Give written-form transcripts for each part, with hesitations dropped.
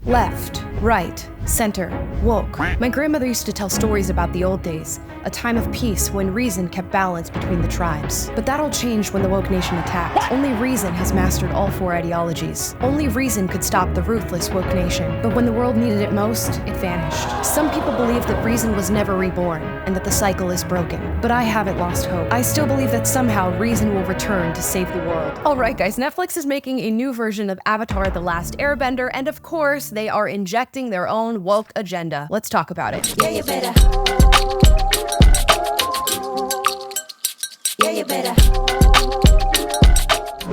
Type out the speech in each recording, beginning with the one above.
Left, right, center, woke. My grandmother used to tell stories about the old days, a time of peace when reason kept balance between the tribes. But that all changed when the woke nation attacked. Only reason has mastered all four ideologies. Only reason could stop the ruthless woke nation. But when the world needed it most, it vanished. Some people believe that reason was never reborn, and that the cycle is broken. But I haven't lost hope. I still believe that somehow reason will return to save the world. Alright guys, Netflix is making a new version of Avatar: The Last Airbender, and of course, they are injecting their own woke agenda. Let's talk about it. Yeah, you better. Yeah, you better.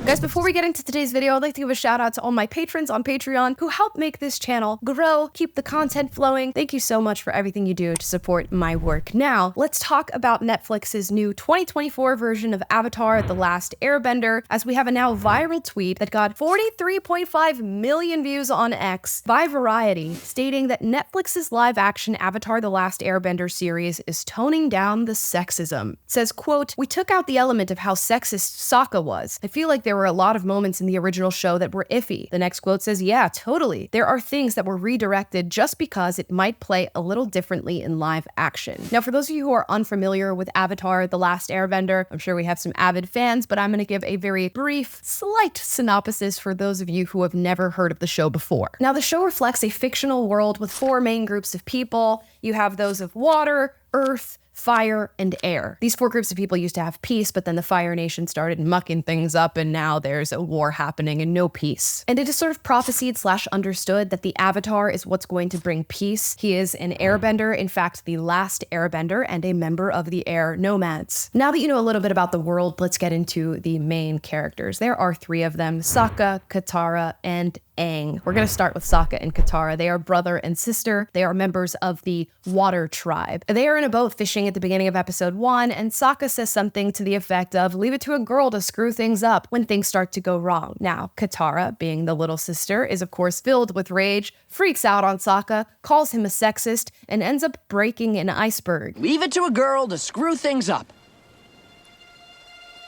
Guys, before we get into today's video, I'd like to give a shout out to all my patrons on Patreon who help make this channel grow, keep the content flowing. Thank you so much for everything you do to support my work. Now, let's talk about Netflix's new 2024 version of Avatar: The Last Airbender, as we have a now viral tweet that got 43.5 million views on X by Variety, stating that Netflix's live-action Avatar: The Last Airbender series is toning down the sexism. It says, quote, "We took out the element of how sexist Sokka was. I feel like there were a lot of moments in the original show that were iffy." The next quote says, "Yeah, totally. There are things that were redirected just because it might play a little differently in live action." Now, for those of you who are unfamiliar with Avatar: The Last Airbender, I'm sure we have some avid fans, but I'm going to give a very brief, slight synopsis for those of you who have never heard of the show before. Now, the show reflects a fictional world with four main groups of people. You have those of water, earth, fire, and air. These four groups of people used to have peace, but then the Fire Nation started mucking things up, and now there's a war happening and no peace. And it is sort of prophesied / understood that the Avatar is what's going to bring peace. He is an airbender, in fact, the last airbender, and a member of the air nomads. Now that you know a little bit about the world, let's get into the main characters. There are three of them: Sokka, Katara, and Aang. We're going to start with Sokka and Katara. They are brother and sister. They are members of the Water Tribe. They are in a boat fishing at the beginning of episode 1, and Sokka says something to the effect of, "Leave it to a girl to screw things up when things start to go wrong." Now, Katara, being the little sister, is of course filled with rage, freaks out on Sokka, calls him a sexist, and ends up breaking an iceberg. "Leave it to a girl to screw things up."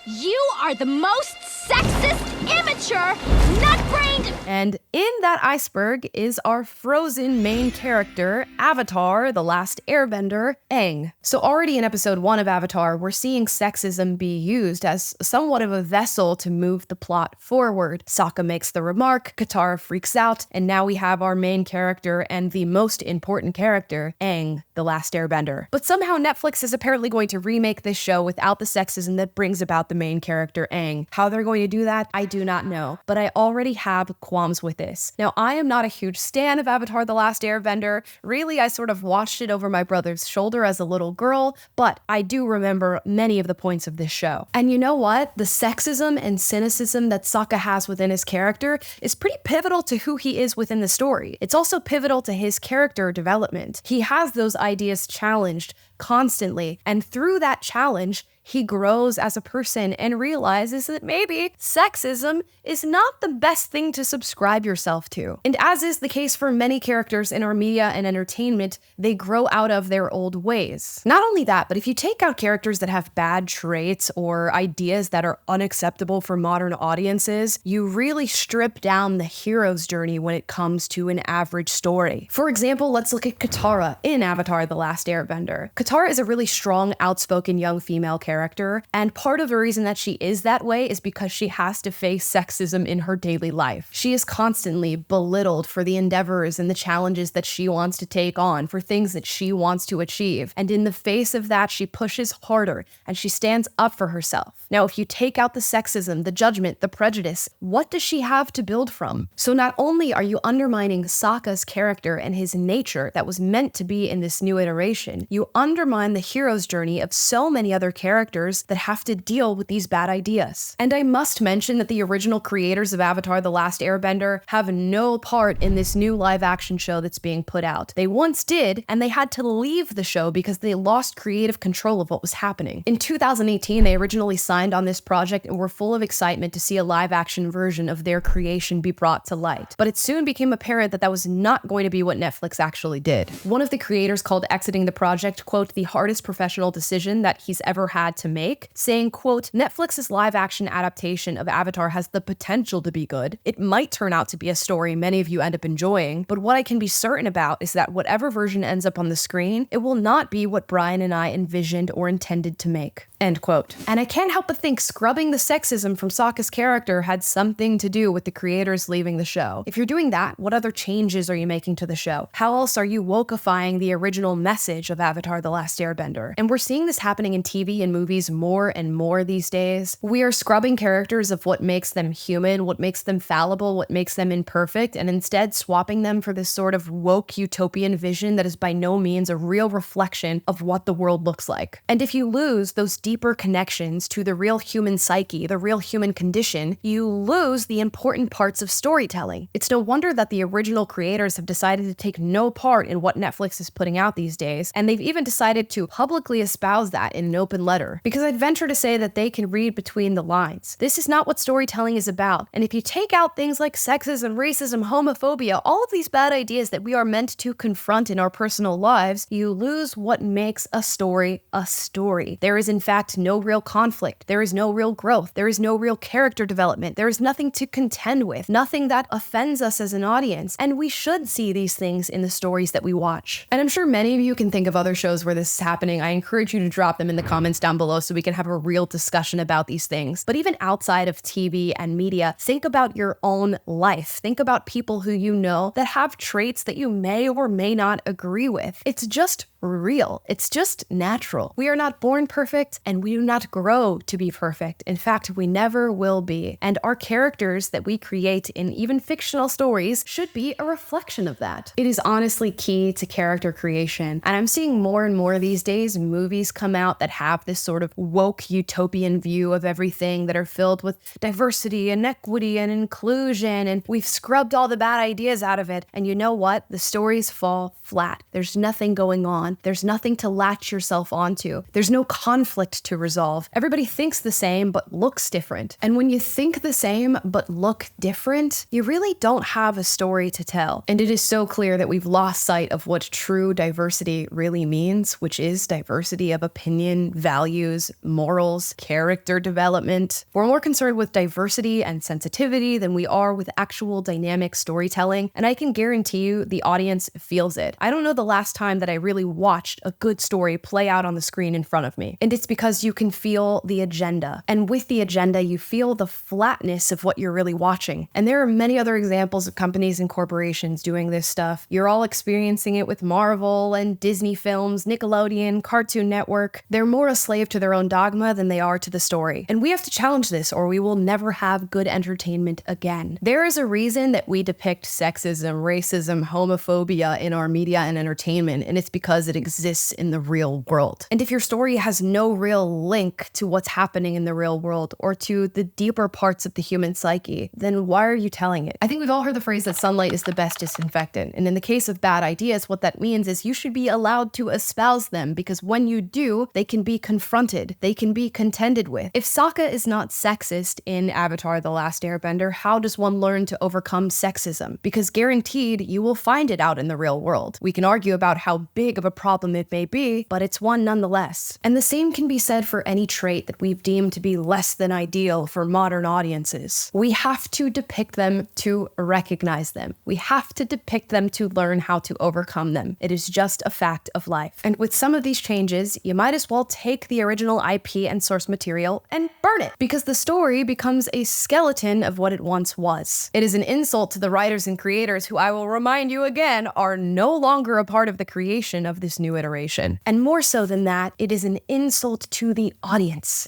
You are the most sexist, immature, nut-brained. And in that iceberg is our frozen main character, Avatar: The Last Airbender, Aang. So already in episode 1 of Avatar, we're seeing sexism be used as somewhat of a vessel to move the plot forward. Sokka makes the remark, Katara freaks out, and now we have our main character and the most important character, Aang, the Last Airbender. But somehow Netflix is apparently going to remake this show without the sexism that brings about the main character, Aang. How they're going to do that, I do not know, but I already have qualms with this. Now, I am not a huge stan of Avatar: The Last Airbender. Really, I sort of watched it over my brother's shoulder as a little girl, but I do remember many of the points of this show. And you know what? The sexism and cynicism that Sokka has within his character is pretty pivotal to who he is within the story. It's also pivotal to his character development. He has those ideas challenged constantly, and through that challenge, he grows as a person and realizes that maybe sexism is not the best thing to subscribe yourself to. And as is the case for many characters in our media and entertainment, they grow out of their old ways. Not only that, but if you take out characters that have bad traits or ideas that are unacceptable for modern audiences, you really strip down the hero's journey when it comes to an average story. For example, let's look at Katara in Avatar: The Last Airbender. Katara is a really strong, outspoken young female character, and part of the reason that she is that way is because she has to face sexism in her daily life. She is constantly belittled for the endeavors and the challenges that she wants to take on, for things that she wants to achieve, and in the face of that, she pushes harder and she stands up for herself. Now, if you take out the sexism, the judgment, the prejudice, what does she have to build from? So not only are you undermining Sokka's character and his nature that was meant to be in this new iteration, you undermine the hero's journey of so many other characters that have to deal with these bad ideas. And I must mention that the original creators of Avatar: The Last Airbender have no part in this new live-action show that's being put out. They once did, and they had to leave the show because they lost creative control of what was happening. In 2018, they originally signed on this project and were full of excitement to see a live-action version of their creation be brought to light. But it soon became apparent that that was not going to be what Netflix actually did. One of the creators called exiting the project, quote, "the hardest professional decision that he's ever had to make, saying, quote, Netflix's live-action adaptation of Avatar has the potential to be good. It might turn out to be a story many of you end up enjoying, but what I can be certain about is that whatever version ends up on the screen, it will not be what Brian and I envisioned or intended to make. End quote. And I can't help but think scrubbing the sexism from Sokka's character had something to do with the creators leaving the show. If you're doing that, what other changes are you making to the show? How else are you wokeifying the original message of Avatar: The Last Airbender? And we're seeing this happening in TV and movies more and more these days. We are scrubbing characters of what makes them human, what makes them fallible, what makes them imperfect, and instead swapping them for this sort of woke utopian vision that is by no means a real reflection of what the world looks like. And if you lose those deeper connections to the real human psyche, the real human condition, you lose the important parts of storytelling. It's no wonder that the original creators have decided to take no part in what Netflix is putting out these days, and they've even decided to publicly espouse that in an open letter, because I'd venture to say that they can read between the lines. This is not what storytelling is about, and if you take out things like sexism, racism, homophobia, all of these bad ideas that we are meant to confront in our personal lives, you lose what makes a story a story. There is in fact no real conflict. There is no real growth. There is no real character development. There is nothing to contend with, nothing that offends us as an audience, and we should see these things in the stories that we watch. And I'm sure many of you can think of other shows where this is happening. I encourage you to drop them in the comments down below so we can have a real discussion about these things. But even outside of TV and media, think about your own life. Think about people who you know that have traits that you may or may not agree with. It's just real. It's just natural. We are not born perfect, and we do not grow to be perfect. In fact, we never will be. And our characters that we create in even fictional stories should be a reflection of that. It is honestly key to character creation. And I'm seeing more and more these days movies come out that have this sort of woke utopian view of everything, that are filled with diversity and equity and inclusion, and we've scrubbed all the bad ideas out of it. And you know what? The stories fall flat. There's nothing going on. There's nothing to latch yourself onto. There's no conflict to resolve. Everybody thinks the same, but looks different. And when you think the same, but look different, you really don't have a story to tell. And it is so clear that we've lost sight of what true diversity really means, which is diversity of opinion, values, morals, character development. We're more concerned with diversity and sensitivity than we are with actual dynamic storytelling. And I can guarantee you the audience feels it. I don't know the last time that I really watched a good story play out on the screen in front of me. And it's because you can feel the agenda. And with the agenda, you feel the flatness of what you're really watching. And there are many other examples of companies and corporations doing this stuff. You're all experiencing it with Marvel and Disney films, Nickelodeon, Cartoon Network. They're more a slave to their own dogma than they are to the story. And we have to challenge this, or we will never have good entertainment again. There is a reason that we depict sexism, racism, homophobia in our media and entertainment, and it's because it exists in the real world. And if your story has no real link to what's happening in the real world or to the deeper parts of the human psyche, then why are you telling it? I think we've all heard the phrase that sunlight is the best disinfectant. And in the case of bad ideas, what that means is you should be allowed to espouse them, because when you do, they can be confronted, they can be contended with. If Sokka is not sexist in Avatar: The Last Airbender, how does one learn to overcome sexism? Because guaranteed, you will find it out in the real world. We can argue about how big of a problem it may be, but it's one nonetheless. And the same can be said for any trait that we've deemed to be less than ideal for modern audiences. We have to depict them to recognize them. We have to depict them to learn how to overcome them. It is just a fact of life. And with some of these changes, you might as well take the original IP and source material and burn it, because the story becomes a skeleton of what it once was. It is an insult to the writers and creators who, I will remind you again, are no longer a part of the creation of this new iteration. And more so than that, it is an insult to the audience.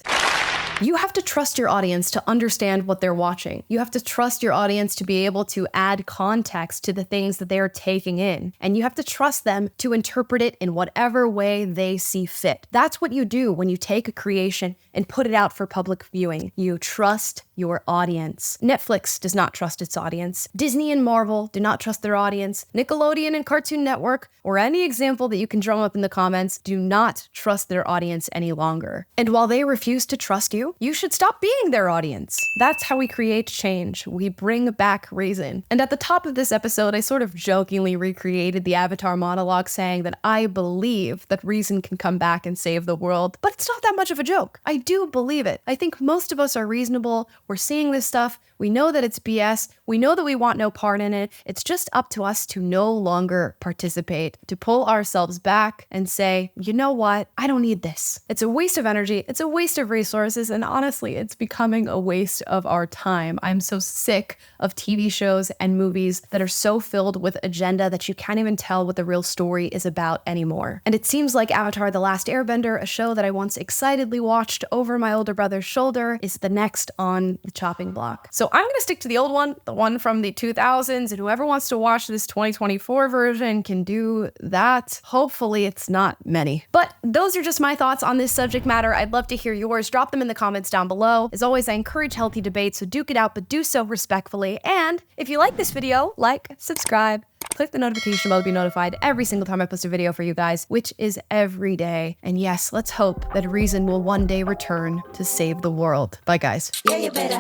You have to trust your audience to understand what they're watching. You have to trust your audience to be able to add context to the things that they are taking in. And you have to trust them to interpret it in whatever way they see fit. That's what you do when you take a creation and put it out for public viewing. You trust your audience. Netflix does not trust its audience. Disney and Marvel do not trust their audience. Nickelodeon and Cartoon Network, or any example that you can drum up in the comments, do not trust their audience any longer. And while they refuse to trust you, you should stop being their audience. That's how we create change. We bring back reason. And at the top of this episode, I sort of jokingly recreated the Avatar monologue saying that I believe that reason can come back and save the world, but it's not that much of a joke. I do believe it. I think most of us are reasonable. We're seeing this stuff. We know that it's BS. We know that we want no part in it. It's just up to us to no longer participate, to pull ourselves back and say, you know what? I don't need this. It's a waste of energy. It's a waste of resources. And honestly, it's becoming a waste of our time. I'm so sick of TV shows and movies that are so filled with agenda that you can't even tell what the real story is about anymore. And it seems like Avatar: The Last Airbender, a show that I once excitedly watched over my older brother's shoulder, is the next on the chopping block. So I'm gonna stick to the old one, the one from the 2000s, and whoever wants to watch this 2024 version can do that. Hopefully it's not many. But those are just my thoughts on this subject matter. I'd love to hear yours. Drop them in the comments down below. As always, I encourage healthy debate, so duke it out, but do so respectfully. And if you like this video, like, subscribe, click the notification bell to be notified every single time I post a video for you guys, which is every day. And yes, let's hope that reason will one day return to save the world. Bye, guys. Yeah, you better.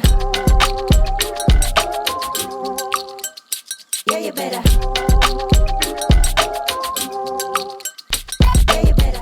Yeah, you better.